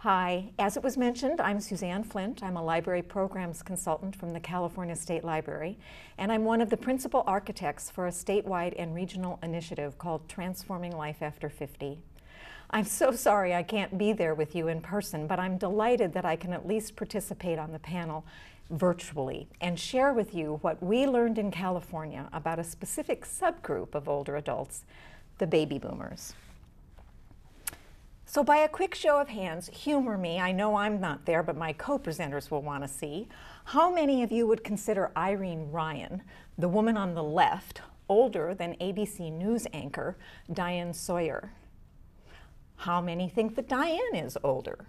Hi, as it was mentioned, I'm Suzanne Flint. I'm a library programs consultant from the California State Library, and I'm one of the principal architects for a statewide and regional initiative called Transforming Life After 50. I'm so sorry I can't be there with you in person, but I'm delighted that I can at least participate on the panel virtually and share with you what we learned in California about a specific subgroup of older adults, the baby boomers. So by a quick show of hands, humor me, I know I'm not there, but my co-presenters will want to see. How many of you would consider Irene Ryan, the woman on the left, older than ABC News anchor Diane Sawyer? How many think that Diane is older?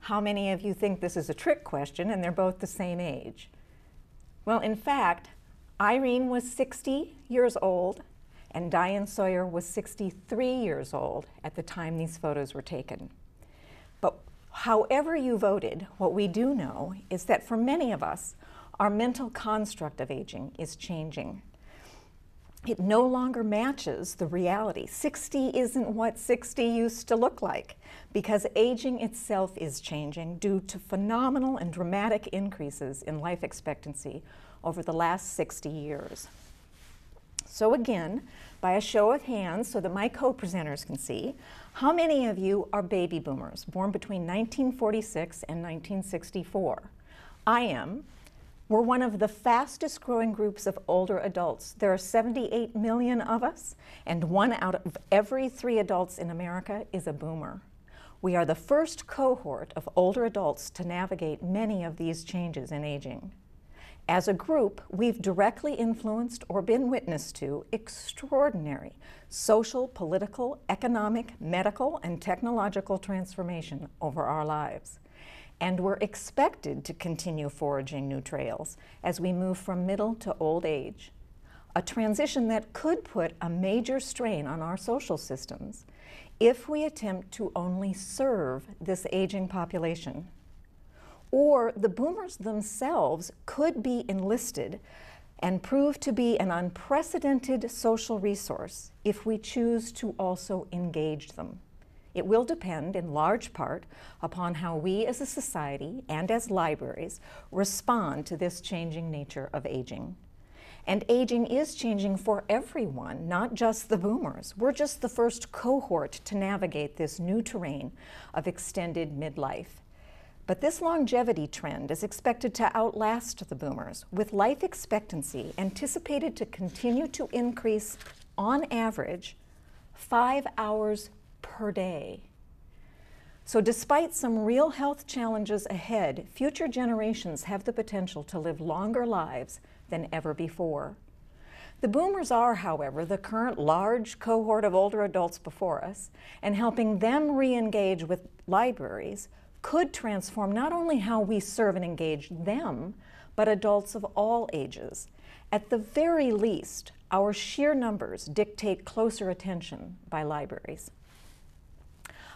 How many of you think this is a trick question and they're both the same age? Well, in fact, Irene was 60 years old and Diane Sawyer was 63 years old at the time these photos were taken. But however you voted, what we do know is that for many of us, our mental construct of aging is changing. It no longer matches the reality. 60 isn't what 60 used to look like, because aging itself is changing due to phenomenal and dramatic increases in life expectancy over the last 60 years. So again, by a show of hands so that my co-presenters can see, how many of you are baby boomers born between 1946 and 1964? I am. We're one of the fastest growing groups of older adults. There are 78 million of us, and 1 out of every 3 adults in America is a boomer. We are the first cohort of older adults to navigate many of these changes in aging. As a group, we've directly influenced or been witness to extraordinary social, political, economic, medical, and technological transformation over our lives. And we're expected to continue forging new trails as we move from middle to old age, a transition that could put a major strain on our social systems if we attempt to only serve this aging population. Or the boomers themselves could be enlisted and prove to be an unprecedented social resource if we choose to also engage them. It will depend in large part upon how we as a society and as libraries respond to this changing nature of aging. And aging is changing for everyone, not just the boomers. We're just the first cohort to navigate this new terrain of extended midlife. But this longevity trend is expected to outlast the boomers, with life expectancy anticipated to continue to increase on average 5 hours per day. So despite some real health challenges ahead, future generations have the potential to live longer lives than ever before. The boomers are, however, the current large cohort of older adults before us, and helping them re-engage with libraries could transform not only how we serve and engage them, but adults of all ages. At the very least, our sheer numbers dictate closer attention by libraries.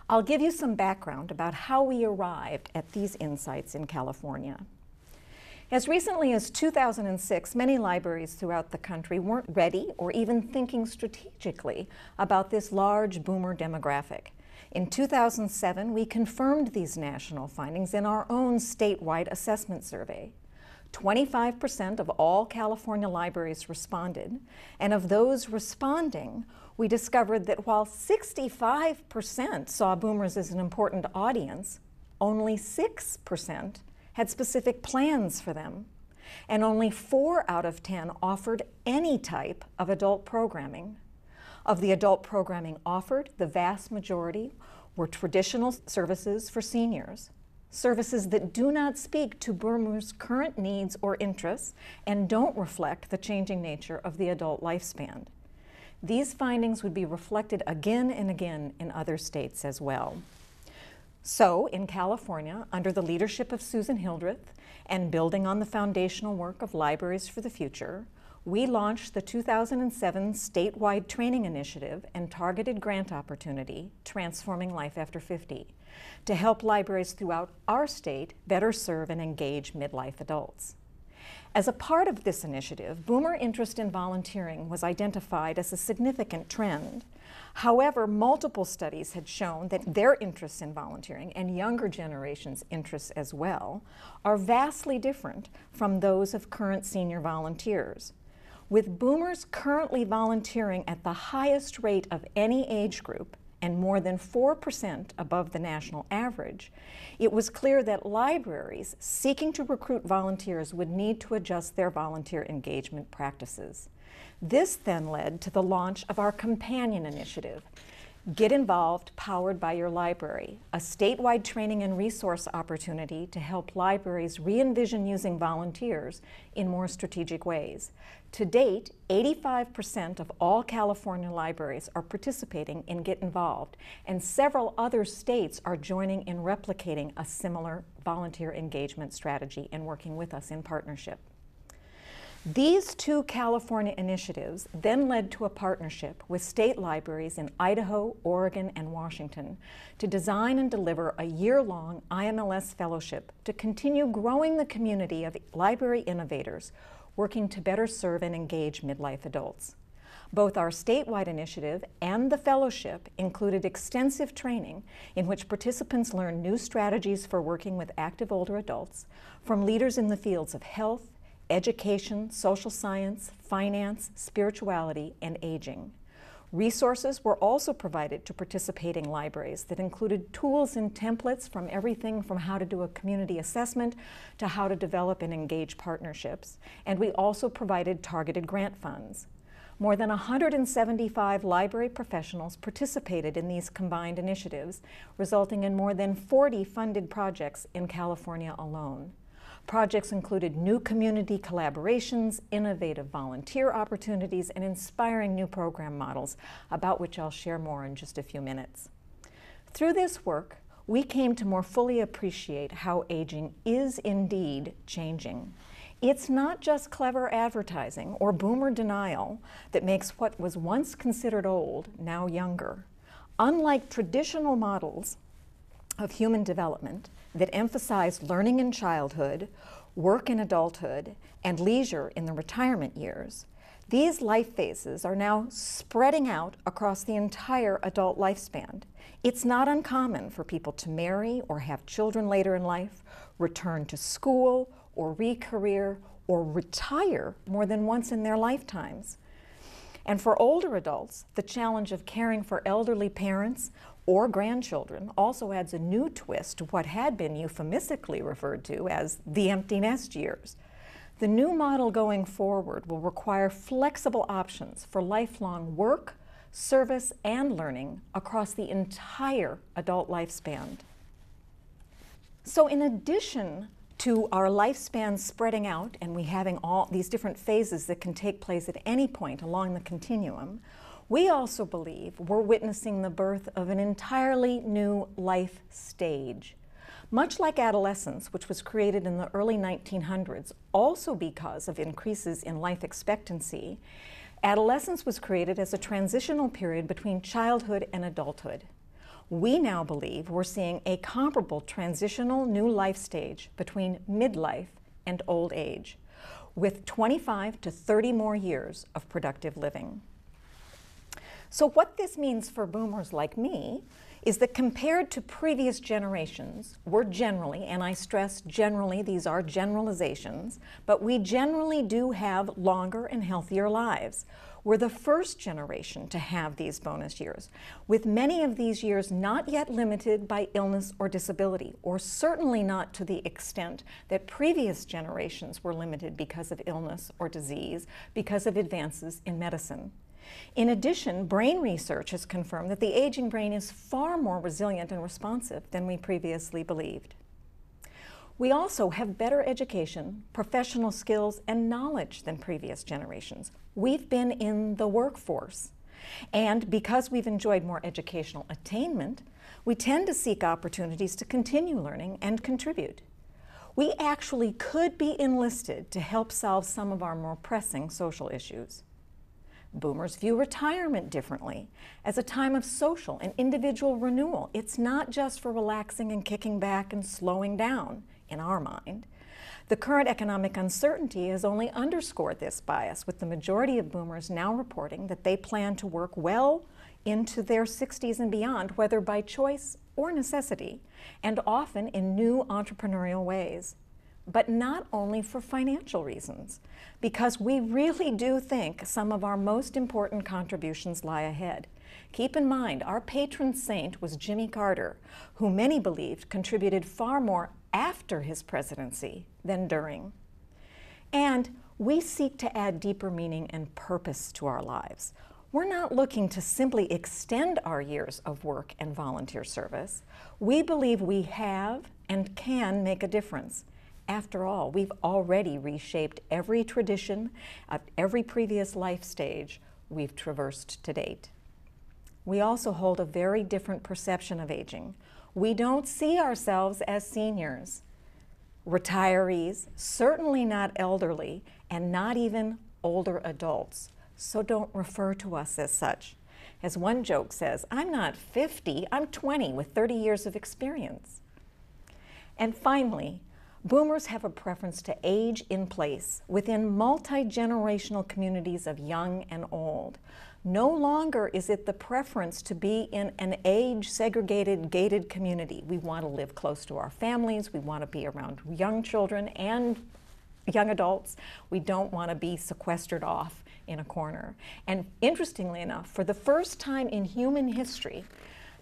I'll give you some background about how we arrived at these insights in California. As recently as 2006, many libraries throughout the country weren't ready or even thinking strategically about this large boomer demographic. In 2007, we confirmed these national findings in our own statewide assessment survey. 25% of all California libraries responded, and of those responding, we discovered that while 65% saw boomers as an important audience, only 6% had specific plans for them, and only 4 out of 10 offered any type of adult programming. Of the adult programming offered, the vast majority were traditional services for seniors, services that do not speak to boomers' current needs or interests and don't reflect the changing nature of the adult lifespan. These findings would be reflected again and again in other states as well. So, in California, under the leadership of Susan Hildreth and building on the foundational work of Libraries for the Future, we launched the 2007 statewide training initiative and targeted grant opportunity, Transforming Life After 50, to help libraries throughout our state better serve and engage midlife adults. As a part of this initiative, boomer interest in volunteering was identified as a significant trend. However, multiple studies had shown that their interests in volunteering, and younger generations' interests as well, are vastly different from those of current senior volunteers. With boomers currently volunteering at the highest rate of any age group, and more than 4% above the national average, it was clear that libraries seeking to recruit volunteers would need to adjust their volunteer engagement practices. This then led to the launch of our companion initiative, Get Involved, powered by your library, a statewide training and resource opportunity to help libraries re-envision using volunteers in more strategic ways. To date, 85% of all California libraries are participating in Get Involved, and several other states are joining in replicating a similar volunteer engagement strategy and working with us in partnership. These two California initiatives then led to a partnership with state libraries in Idaho, Oregon, and Washington to design and deliver a year-long IMLS fellowship to continue growing the community of library innovators working to better serve and engage midlife adults. Both our statewide initiative and the fellowship included extensive training in which participants learn new strategies for working with active older adults from leaders in the fields of health, education, social science, finance, spirituality, and aging. Resources were also provided to participating libraries that included tools and templates from everything from how to do a community assessment to how to develop and engage partnerships, and we also provided targeted grant funds. More than 175 library professionals participated in these combined initiatives, resulting in more than 40 funded projects in California alone. Projects included new community collaborations, innovative volunteer opportunities, and inspiring new program models, about which I'll share more in just a few minutes. Through this work, we came to more fully appreciate how aging is indeed changing. It's not just clever advertising or boomer denial that makes what was once considered old now younger. Unlike traditional models of human development that emphasize learning in childhood, work in adulthood, and leisure in the retirement years, these life phases are now spreading out across the entire adult lifespan. It's not uncommon for people to marry or have children later in life, return to school or re-career or retire more than once in their lifetimes. And for older adults, the challenge of caring for elderly parents or grandchildren also adds a new twist to what had been euphemistically referred to as the empty nest years. The new model going forward will require flexible options for lifelong work, service, and learning across the entire adult lifespan. So in addition to our lifespan spreading out and we having all these different phases that can take place at any point along the continuum, we also believe we're witnessing the birth of an entirely new life stage. Much like adolescence, which was created in the early 1900s, also because of increases in life expectancy, adolescence was created as a transitional period between childhood and adulthood. We now believe we're seeing a comparable transitional new life stage between midlife and old age, with 25 to 30 more years of productive living. So what this means for boomers like me is that compared to previous generations, we're generally, and I stress generally, these are generalizations, but we generally do have longer and healthier lives. We're the first generation to have these bonus years, with many of these years not yet limited by illness or disability, or certainly not to the extent that previous generations were limited because of illness or disease, because of advances in medicine. In addition, brain research has confirmed that the aging brain is far more resilient and responsive than we previously believed. We also have better education, professional skills, and knowledge than previous generations. We've been in the workforce. And because we've enjoyed more educational attainment, we tend to seek opportunities to continue learning and contribute. We actually could be enlisted to help solve some of our more pressing social issues. Boomers view retirement differently, as a time of social and individual renewal. It's not just for relaxing and kicking back and slowing down, in our mind. The current economic uncertainty has only underscored this bias, with the majority of boomers now reporting that they plan to work well into their 60s and beyond, whether by choice or necessity, and often in new entrepreneurial ways. But not only for financial reasons, because we really do think some of our most important contributions lie ahead. Keep in mind, our patron saint was Jimmy Carter, who many believed contributed far more after his presidency than during. And we seek to add deeper meaning and purpose to our lives. We're not looking to simply extend our years of work and volunteer service. We believe we have and can make a difference. After all, we've already reshaped every tradition at every previous life stage we've traversed to date. We also hold a very different perception of aging. We don't see ourselves as seniors, retirees, certainly not elderly, and not even older adults. So don't refer to us as such. As one joke says, I'm not 50, I'm 20 with 30 years of experience. And finally, boomers have a preference to age in place within multi-generational communities of young and old. No longer is it the preference to be in an age-segregated, gated community. We want to live close to our families. We want to be around young children and young adults. We don't want to be sequestered off in a corner. And interestingly enough, for the first time in human history,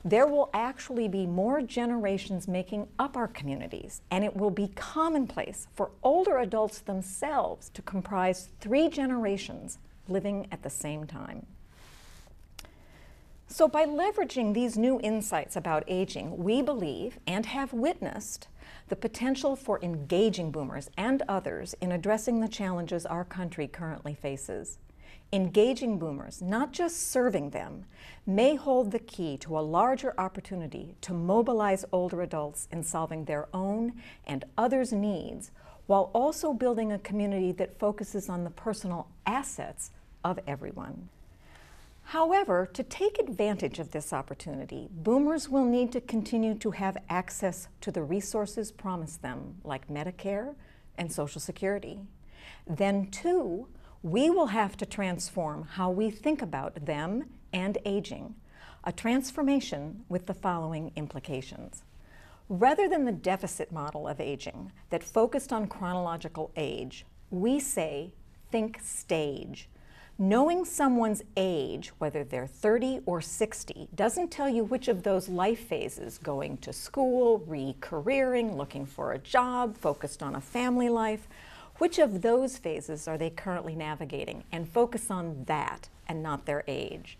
there will actually be more generations making up our communities, and it will be commonplace for older adults themselves to comprise 3 generations living at the same time. So by leveraging these new insights about aging, we believe and have witnessed the potential for engaging boomers and others in addressing the challenges our country currently faces. Engaging boomers, not just serving them, may hold the key to a larger opportunity to mobilize older adults in solving their own and others' needs, while also building a community that focuses on the personal assets of everyone. However, to take advantage of this opportunity, boomers will need to continue to have access to the resources promised them, like Medicare and Social Security. Then, too, we will have to transform how we think about them and aging, a transformation with the following implications. Rather than the deficit model of aging that focused on chronological age, we say, think stage. Knowing someone's age, whether they're 30 or 60, doesn't tell you which of those life phases, going to school, re-careering, looking for a job, focused on a family life, which of those phases are they currently navigating, and focus on that and not their age.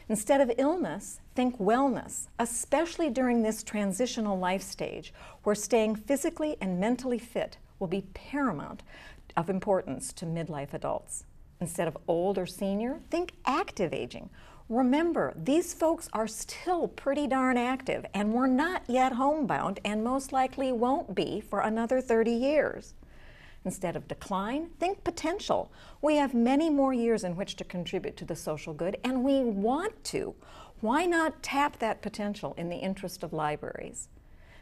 Instead of illness, think wellness, especially during this transitional life stage where staying physically and mentally fit will be paramount of importance to midlife adults. Instead of old or senior, think active aging. Remember, these folks are still pretty darn active, and we're not yet homebound and most likely won't be for another 30 years. Instead of decline, think potential. We have many more years in which to contribute to the social good, and we want to. Why not tap that potential in the interest of libraries?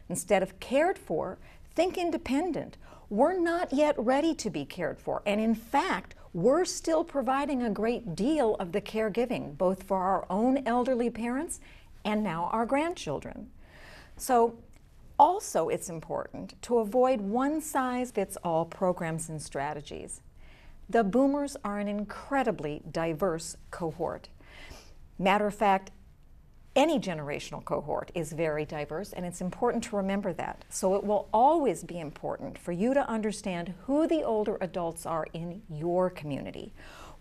Instead of cared for, think independent. We're not yet ready to be cared for, and in fact, we're still providing a great deal of the caregiving, both for our own elderly parents and now our grandchildren. So also it's important to avoid one-size-fits-all programs and strategies. The boomers are an incredibly diverse cohort. Matter of fact, any generational cohort is very diverse, and it's important to remember that. So it will always be important for you to understand who the older adults are in your community,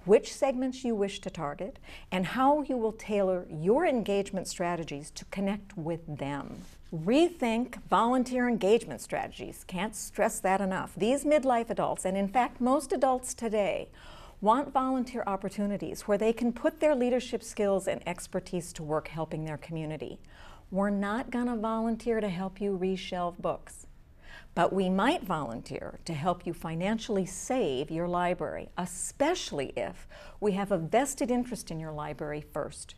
which segments you wish to target, and how you will tailor your engagement strategies to connect with them. Rethink volunteer engagement strategies. Can't stress that enough. These midlife adults, and in fact most adults today, want volunteer opportunities where they can put their leadership skills and expertise to work helping their community. We're not going to volunteer to help you reshelve books, but we might volunteer to help you financially save your library, especially if we have a vested interest in your library first.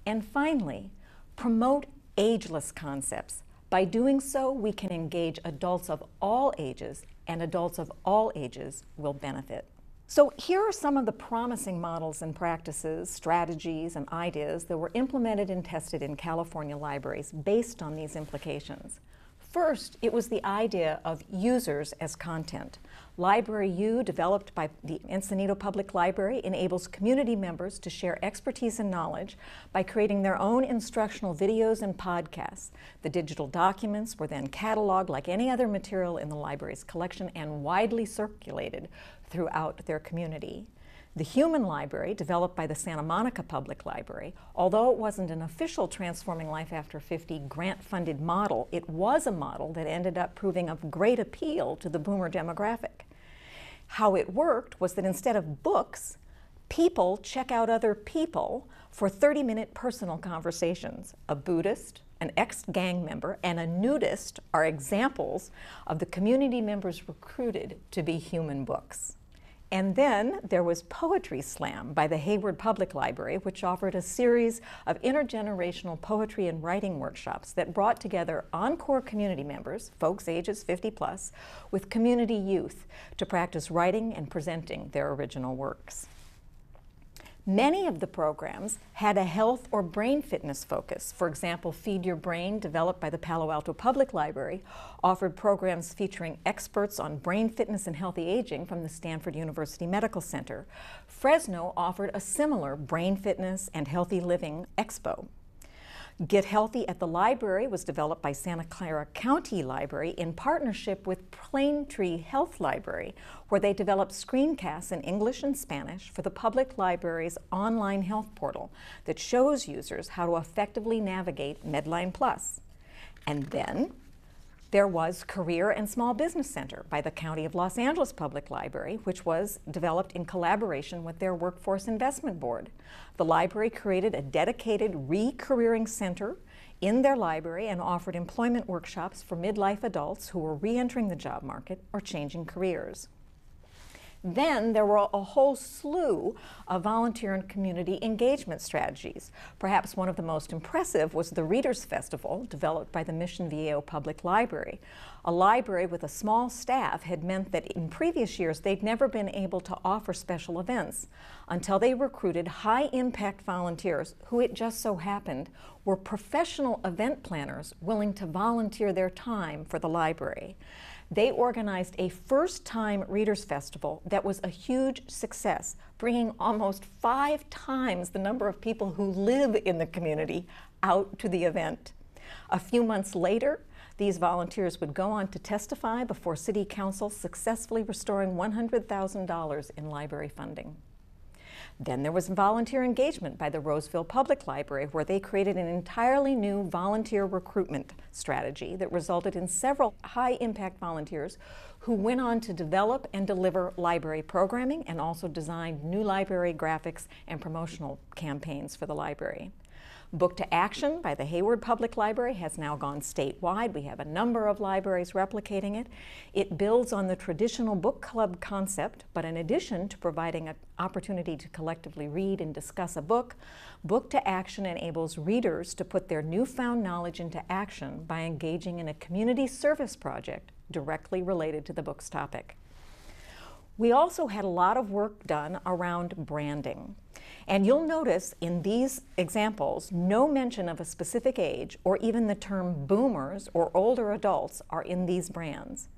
And finally, promote ageless concepts. By doing so, we can engage adults of all ages, and adults of all ages will benefit. So here are some of the promising models and practices, strategies, and ideas that were implemented and tested in California libraries based on these implications. First, it was the idea of users as content. Library U, developed by the Encinitas Public Library, enables community members to share expertise and knowledge by creating their own instructional videos and podcasts. The digital documents were then cataloged like any other material in the library's collection and widely circulated throughout their community. The Human Library, developed by the Santa Monica Public Library, although it wasn't an official Transforming Life After 50 grant-funded model, it was a model that ended up proving of great appeal to the boomer demographic. How it worked was that instead of books, people check out other people for 30-minute personal conversations. A Buddhist, an ex-gang member, and a nudist are examples of the community members recruited to be human books. And then there was Poetry Slam by the Hayward Public Library, which offered a series of intergenerational poetry and writing workshops that brought together Encore community members, folks ages 50 plus, with community youth to practice writing and presenting their original works. Many of the programs had a health or brain fitness focus. For example, Feed Your Brain, developed by the Palo Alto Public Library, offered programs featuring experts on brain fitness and healthy aging from the Stanford University Medical Center. Fresno offered a similar brain fitness and healthy living expo. Get Healthy at the Library was developed by Santa Clara County Library in partnership with Plaintree Health Library, where they developed screencasts in English and Spanish for the public library's online health portal that shows users how to effectively navigate Medline Plus. And then there was Career and Small Business Center by the County of Los Angeles Public Library, which was developed in collaboration with their Workforce Investment Board. The library created a dedicated re-careering center in their library and offered employment workshops for midlife adults who were re-entering the job market or changing careers. Then there were a whole slew of volunteer and community engagement strategies. Perhaps one of the most impressive was the Readers Festival, developed by the Mission Viejo Public Library. A library with a small staff had meant that in previous years they'd never been able to offer special events until they recruited high-impact volunteers who, it just so happened, were professional event planners willing to volunteer their time for the library. They organized a first-time Readers Festival that was a huge success, bringing almost 5 times the number of people who live in the community out to the event. A few months later, these volunteers would go on to testify before City Council, successfully restoring $100,000 in library funding. Then there was volunteer engagement by the Roseville Public Library, where they created an entirely new volunteer recruitment strategy that resulted in several high-impact volunteers who went on to develop and deliver library programming and also designed new library graphics and promotional campaigns for the library. Book to Action by the Hayward Public Library has now gone statewide. We have a number of libraries replicating it. It builds on the traditional book club concept, but in addition to providing an opportunity to collectively read and discuss a book, Book to Action enables readers to put their newfound knowledge into action by engaging in a community service project directly related to the book's topic. We also had a lot of work done around branding. And you'll notice in these examples, no mention of a specific age or even the term boomers or older adults are in these brands.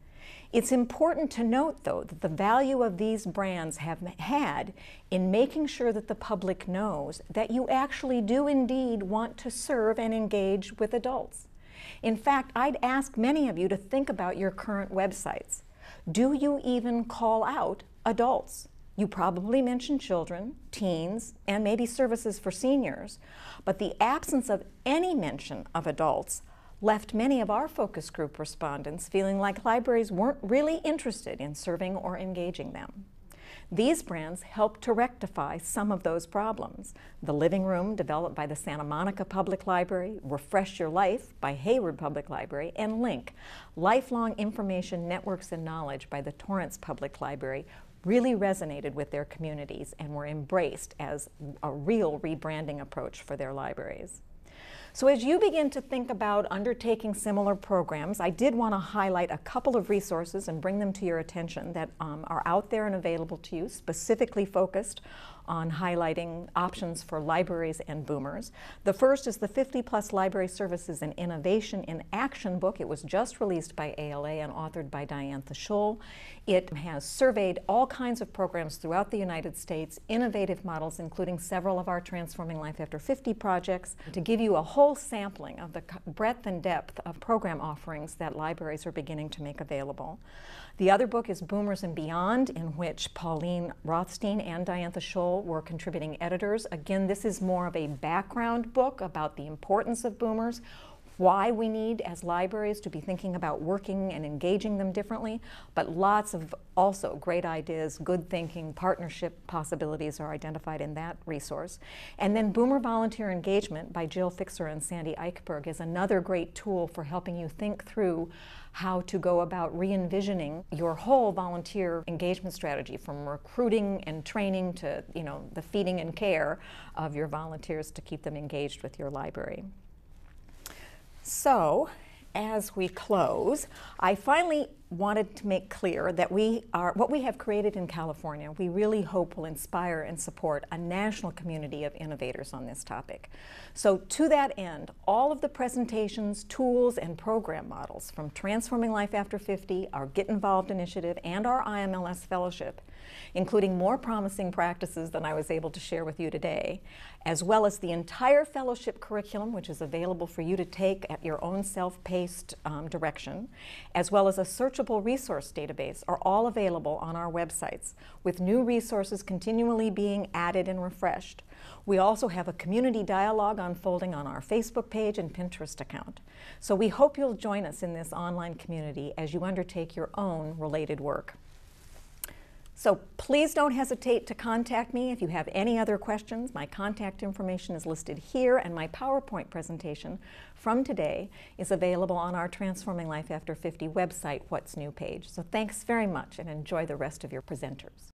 It's important to note, though, that the value of these brands have had in making sure that the public knows that you actually do indeed want to serve and engage with adults. In fact, I'd ask many of you to think about your current websites. Do you even call out adults? You probably mention children, teens, and maybe services for seniors, but the absence of any mention of adults left many of our focus group respondents feeling like libraries weren't really interested in serving or engaging them. These brands help to rectify some of those problems. The Living Room, developed by the Santa Monica Public Library, Refresh Your Life by Hayward Public Library, and Link, Lifelong Information Networks and Knowledge by the Torrance Public Library, really resonated with their communities and were embraced as a real rebranding approach for their libraries. So as you begin to think about undertaking similar programs, I did want to highlight a couple of resources and bring them to your attention that are out there and available to you, specifically focused on highlighting options for libraries and boomers. The first is the 50+ Library Services and Innovation in Action book. It was just released by ALA and authored by Diane Scholl. It has surveyed all kinds of programs throughout the United States, innovative models, including several of our Transforming Life After 50 projects, to give you a whole sampling of the breadth and depth of program offerings that libraries are beginning to make available. The other book is Boomers and Beyond, in which Pauline Rothstein and Diane Scholl were contributing editors. Again, this is more of a background book about the importance of boomers, why we need as libraries to be thinking about working and engaging them differently, but lots of also great ideas, good thinking, partnership possibilities are identified in that resource. And then Boomer Volunteer Engagement by Jill Fixer and Sandy Eichberg is another great tool for helping you think through how to go about re-envisioning your whole volunteer engagement strategy, from recruiting and training to, the feeding and care of your volunteers to keep them engaged with your library. So, as we close, I finally wanted to make clear that what we have created in California, we really hope will inspire and support a national community of innovators on this topic. So to that end, all of the presentations, tools, and program models from Transforming Life After 50, our Get Involved initiative, and our IMLS fellowship, including more promising practices than I was able to share with you today, as well as the entire fellowship curriculum, which is available for you to take at your own self-paced direction, as well as a searchable resource database, are all available on our websites, with new resources continually being added and refreshed. We also have a community dialogue unfolding on our Facebook page and Pinterest account. So we hope you'll join us in this online community as you undertake your own related work. So please don't hesitate to contact me if you have any other questions. My contact information is listed here, and my PowerPoint presentation from today is available on our Transforming Life After 50 website, What's New page. So thanks very much, and enjoy the rest of your presenters.